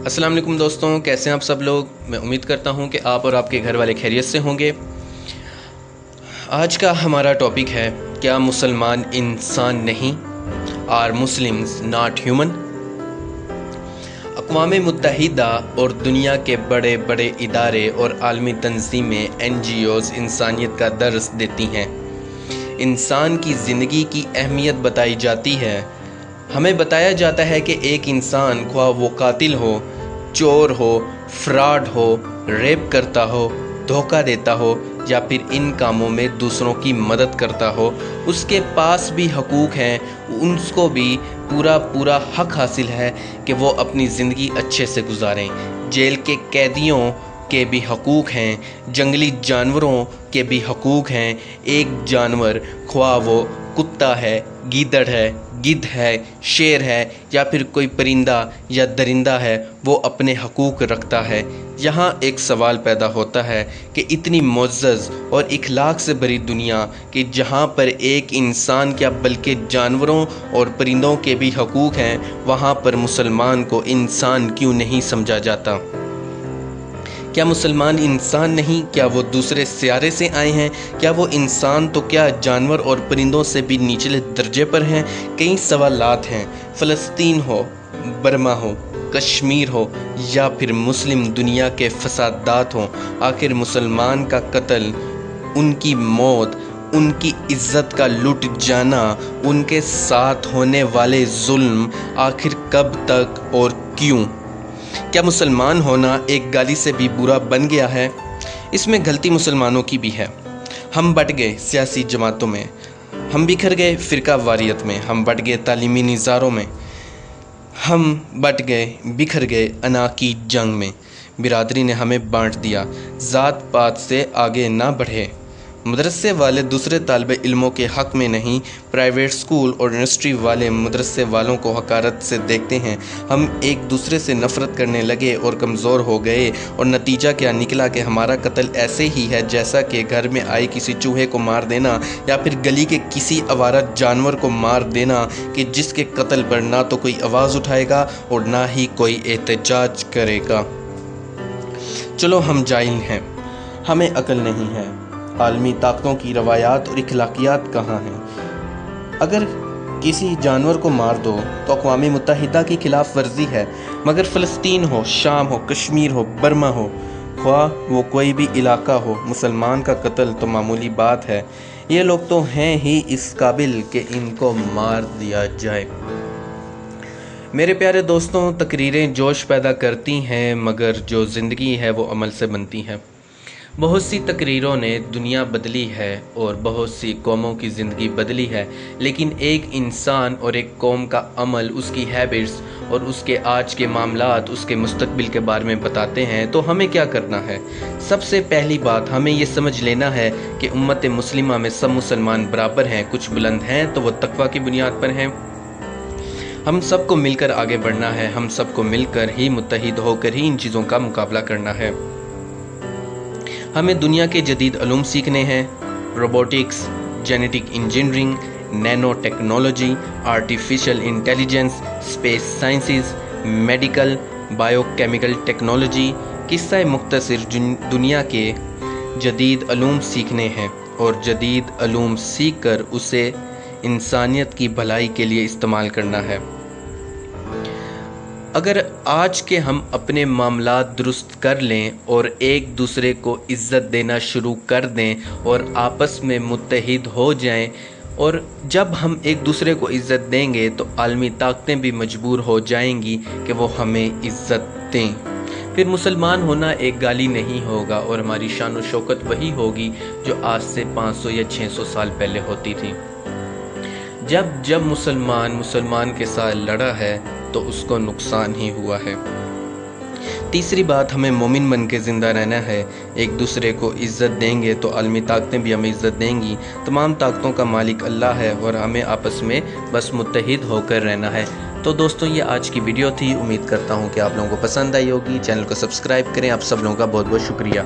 अस्सलाम वालेकुम दोस्तों, कैसे हैं आप सब लोग। मैं उम्मीद करता हूं कि आप और आपके घर वाले खैरियत से होंगे। आज का हमारा टॉपिक है, क्या मुसलमान इंसान नहीं? Are Muslims not human? अक़वाम मुत्तहिदा और दुनिया के बड़े बड़े इदारे और आलमी तंजीमें NGOs इंसानियत का दर्स देती हैं। इंसान की ज़िंदगी की अहमियत बताई जाती है। हमें बताया जाता है कि एक इंसान, ख्वाह वो कातिल हो, चोर हो, फ्रॉड हो, रेप करता हो, धोखा देता हो या फिर इन कामों में दूसरों की मदद करता हो, उसके पास भी हकूक़ हैं। उनको भी पूरा हक हासिल है कि वो अपनी ज़िंदगी अच्छे से गुजारें। जेल के कैदियों के भी हकूक़ हैं, जंगली जानवरों के भी हकूक़ हैं। एक जानवर, ख्वाह वो कुत्ता है, गीदड़ है, गिद्ध है, शेर है या फिर कोई परिंदा या दरिंदा है, वो अपने हकूक़ रखता है। यहाँ एक सवाल पैदा होता है कि इतनी मुअज़्ज़ज़ और इखलाक से भरी दुनिया कि जहाँ पर एक इंसान क्या बल्कि जानवरों और परिंदों के भी हकूक़ हैं, वहाँ पर मुसलमान को इंसान क्यों नहीं समझा जाता? क्या मुसलमान इंसान नहीं? क्या वो दूसरे सियारे से आए हैं? क्या वो इंसान तो क्या जानवर और परिंदों से भी निचले दर्जे पर हैं? कई सवालात हैं। फ़लस्तीन हो, बर्मा हो, कश्मीर हो या फिर मुस्लिम दुनिया के फसादात हों, आखिर मुसलमान का कत्ल, उनकी मौत, उनकी इज़्ज़त का लुट जाना, उनके साथ होने वाले जुल्म आखिर कब तक और क्यों? क्या मुसलमान होना एक गाली से भी बुरा बन गया है? इसमें गलती मुसलमानों की भी है। हम बट गए सियासी जमातों में, हम बिखर गए फ़िरका वारियत में, हम बट गए तालीमी निज़ारों में, हम बट गए बिखर गए अना की जंग में। बिरादरी ने हमें बांट दिया, ज़ात पात से आगे ना बढ़े। मदरसे वाले दूसरे तालिब इल्मों के हक़ में नहीं, प्राइवेट स्कूल और यूनिवर्सिटी वाले मदरसे वालों को हकारत से देखते हैं। हम एक दूसरे से नफ़रत करने लगे और कमज़ोर हो गए, और नतीजा क्या निकला कि हमारा कत्ल ऐसे ही है जैसा कि घर में आए किसी चूहे को मार देना या फिर गली के किसी आवारा जानवर को मार देना, कि जिसके कत्ल पर ना तो कोई आवाज़ उठाएगा और ना ही कोई एहतजाज करेगा। चलो हम जाहिल हैं, हमें अक्ल नहीं है। आलमी ताकतों की रवायात और इखलाकियात कहाँ हैं? अगर किसी जानवर को मार दो तो अक़वाम मुत्तहिदा की खिलाफ वर्जी है, मगर फ़लस्तीन हो, शाम हो, कश्मीर हो, बर्मा हो, ख्वाह वो कोई भी इलाका हो, मुसलमान का कत्ल तो मामूली बात है। ये लोग तो हैं ही इस काबिल कि इनको मार दिया जाए। मेरे प्यारे दोस्तों, तकरीरें जोश पैदा करती हैं, मगर जो ज़िंदगी है वो अमल से बनती है। बहुत सी तकरीरों ने दुनिया बदली है और बहुत सी कौमों की ज़िंदगी बदली है, लेकिन एक इंसान और एक कौम का अमल, उसकी हैबिट्स और उसके आज के मामलात, उसके मुस्तकबिल के बारे में बताते हैं। तो हमें क्या करना है? सबसे पहली बात, हमें ये समझ लेना है कि उम्मत मुस्लिमा में सब मुसलमान बराबर हैं। कुछ बुलंद हैं तो वो तकवा की बुनियाद पर हैं। हम सबको मिलकर आगे बढ़ना है, हम सबको मिलकर ही मुत्तहिद होकर ही इन चीज़ों का मुकाबला करना है। हमें दुनिया के जदीद अलूम सीखने हैं, robotics, genetic engineering, nano technology, artificial intelligence, space sciences, medical, biochemical technology, किस्सा मुख्तसर दुनिया के जदीद अलूम सीखने हैं और जदीद अलूम सीख कर उसे इंसानियत की भलाई के लिए इस्तेमाल करना है। अगर आज के हम अपने मामलात दुरुस्त कर लें और एक दूसरे को इज़्ज़त देना शुरू कर दें और आपस में मुत्तहिद हो जाएं, और जब हम एक दूसरे को इज़्ज़त देंगे तो आलमी ताकतें भी मजबूर हो जाएंगी कि वो हमें इज़्ज़त दें। फिर मुसलमान होना एक गाली नहीं होगा और हमारी शान और शौकत वही होगी जो आज से 500 या 600 साल पहले होती थी। जब मुसलमान के साथ लड़ा है तो उसको नुकसान ही हुआ है। तीसरी बात, हमें मोमिन बन के ज़िंदा रहना है। एक दूसरे को इज़्ज़त देंगे तो आलमी ताकतें भी हमें इज़्ज़त देंगी। तमाम ताकतों का मालिक अल्लाह है और हमें आपस में बस मुत्तहिद होकर रहना है। तो दोस्तों, ये आज की वीडियो थी। उम्मीद करता हूँ कि आप लोगों को पसंद आई होगी। चैनल को सब्सक्राइब करें। आप सब लोगों का बहुत बहुत शुक्रिया।